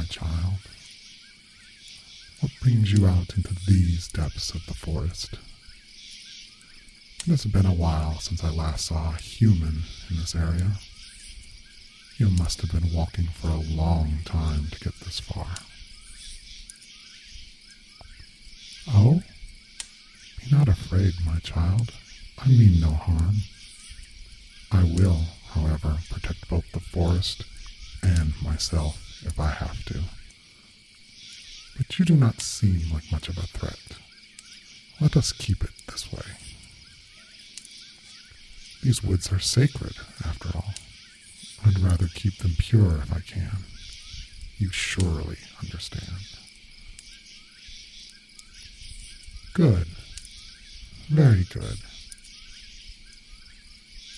child? What brings you out into these depths of the forest? It has been a while since I last saw a human in this area. You must have been walking for a long time to get this far. Oh? Be not afraid, my child. I mean no harm. I will, however, protect both the forest and myself if I have to. But you do not seem like much of a threat. Let us keep it this way. These woods are sacred, after all. I'd rather keep them pure if I can. You surely understand. Good. Very good.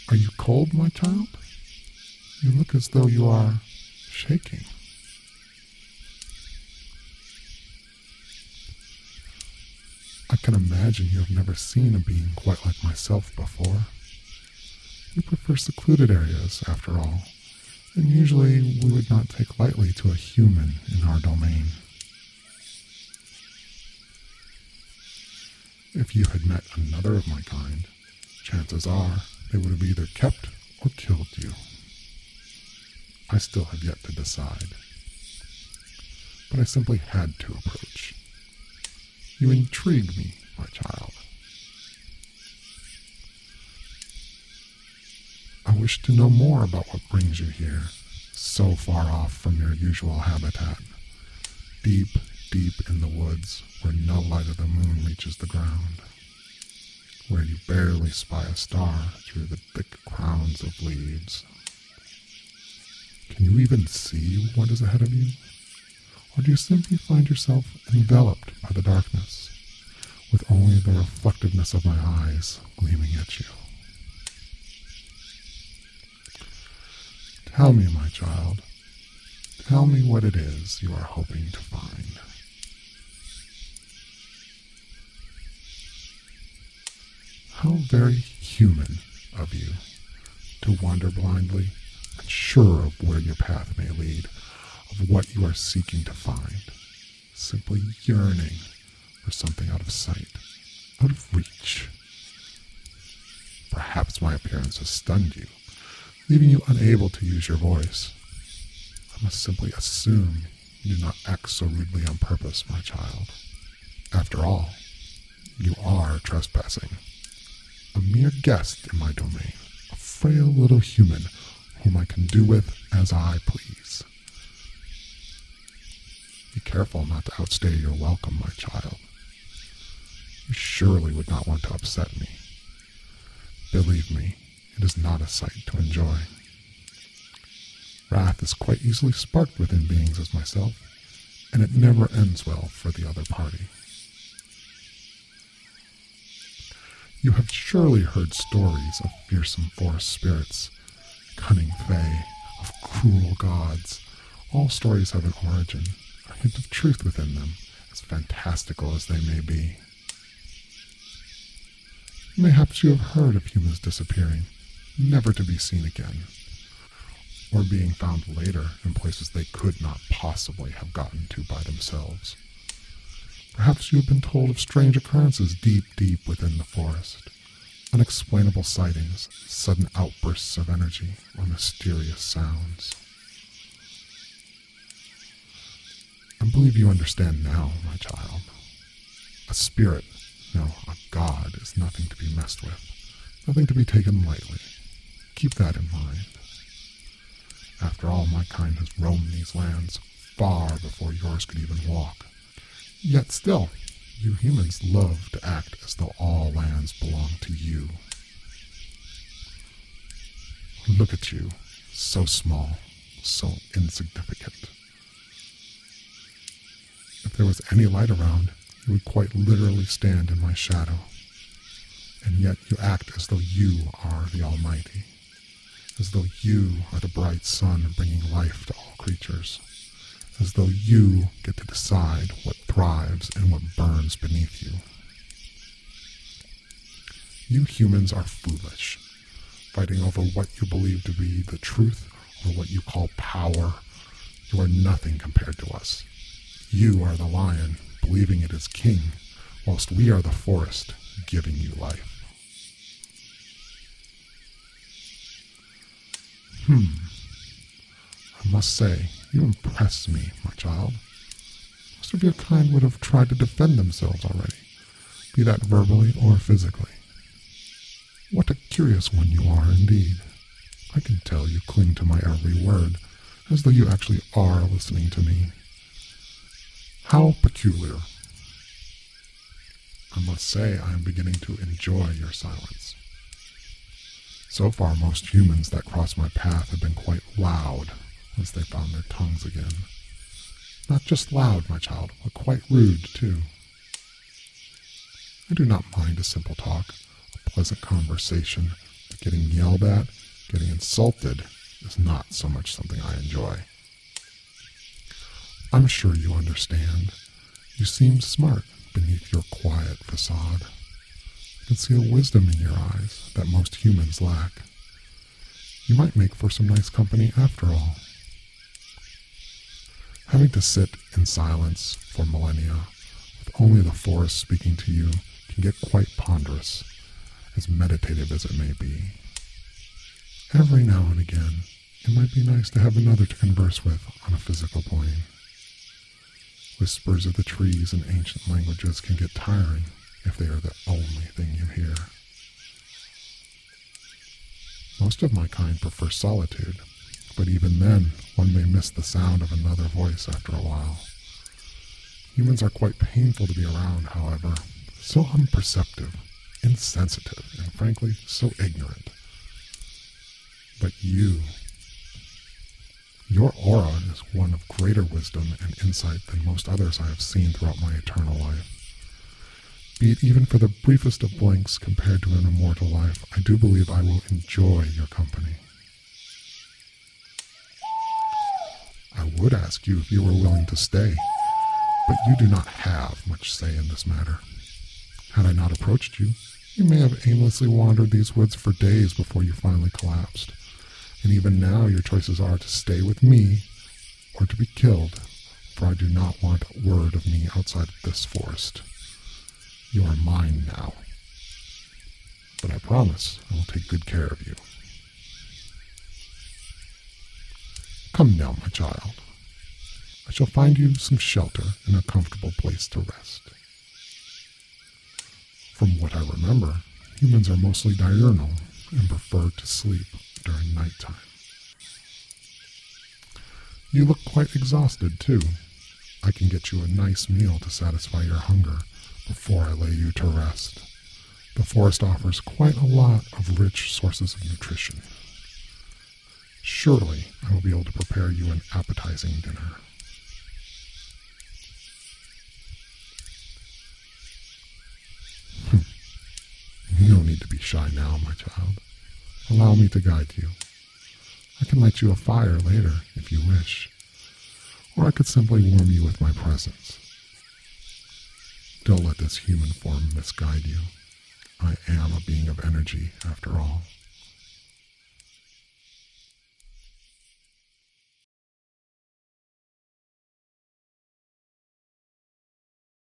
Are you cold, my child? You look as though you are shaking. I can imagine you have never seen a being quite like myself before. We prefer secluded areas, after all, and usually we would not take lightly to a human in our domain. If you had met another of my kind, chances are they would have either kept or killed you. I still have yet to decide, but I simply had to approach. You intrigue me, my child. I wish to know more about what brings you here, so far off from your usual habitat, deep, deep in the woods where no light of the moon reaches the ground, where you barely spy a star through the thick crowns of leaves. Can you even see what is ahead of you? Or do you simply find yourself enveloped by the darkness, with only the reflectiveness of my eyes gleaming at you? Tell me, my child, tell me what it is you are hoping to find. How very human of you to wander blindly, unsure of where your path may lead, of what you are seeking to find, simply yearning for something out of sight, out of reach. Perhaps my appearance has stunned you, leaving you unable to use your voice. I must simply assume you do not act so rudely on purpose, my child. After all, you are trespassing. A mere guest in my domain, a frail little human whom I can do with as I please. Be careful not to outstay your welcome, my child. You surely would not want to upset me. Believe me, it is not a sight to enjoy. Wrath is quite easily sparked within beings as myself, and it never ends well for the other party. You have surely heard stories of fearsome forest spirits, cunning fae, of cruel gods. All stories have an origin, a hint of truth within them, as fantastical as they may be. Mayhaps you have heard of humans disappearing, never to be seen again, or being found later in places they could not possibly have gotten to by themselves. Perhaps you have been told of strange occurrences deep, deep within the forest, unexplainable sightings, sudden outbursts of energy, or mysterious sounds. I believe you understand now, my child. A spirit, no, a god, is nothing to be messed with, nothing to be taken lightly. Keep that in mind. After all, my kind has roamed these lands far before yours could even walk. Yet still, you humans love to act as though all lands belong to you. Look at you, so small, so insignificant. If there was any light around, you would quite literally stand in my shadow. And yet you act as though you are the Almighty, as though you are the bright sun bringing life to all creatures, as though you get to decide what thrives and what burns beneath you. You humans are foolish, fighting over what you believe to be the truth or what you call power, You are nothing compared to us. You are the lion, believing it is king, whilst we are the forest, giving you life. I must say, you impress me, my child. Most of your kind would have tried to defend themselves already, be that verbally or physically. What a curious one you are indeed. I can tell you cling to my every word, as though you actually are listening to me. How peculiar. I must say I am beginning to enjoy your silence. So far, most humans that cross my path have been quite loud once they found their tongues again. Not just loud, my child, but quite rude, too. I do not mind a simple talk, a pleasant conversation, but getting yelled at, getting insulted, is not so much something I enjoy. I'm sure you understand. You seem smart beneath your quiet facade. I can see a wisdom in your eyes that most humans lack. You might make for some nice company after all. Having to sit in silence for millennia, with only the forest speaking to you, can get quite ponderous, as meditative as it may be. Every now and again, it might be nice to have another to converse with on a physical plane. Whispers of the trees in ancient languages can get tiring if they are the only thing you hear. Most of my kind prefer solitude, but even then, one may miss the sound of another voice after a while. Humans are quite painful to be around, however, so unperceptive, insensitive, and frankly, so ignorant. But your aura is one of greater wisdom and insight than most others I have seen throughout my eternal life. Be it even for the briefest of blinks compared to an immortal life, I do believe I will enjoy your company. I would ask you if you were willing to stay, but you do not have much say in this matter. Had I not approached you, you may have aimlessly wandered these woods for days before you finally collapsed. And even now your choices are to stay with me or to be killed, for I do not want a word of me outside of this forest. You are mine now. But I promise I will take good care of you. Come now, my child. I shall find you some shelter and a comfortable place to rest. From what I remember, humans are mostly diurnal and prefer to sleep during nighttime. You look quite exhausted, too. I can get you a nice meal to satisfy your hunger before I lay you to rest. The forest offers quite a lot of rich sources of nutrition. Surely I will be able to prepare you an appetizing dinner. No need to be shy now, my child. Allow me to guide you. I can light you a fire later, if you wish, or I could simply warm you with my presence. Don't let this human form misguide you. I am a being of energy, after all.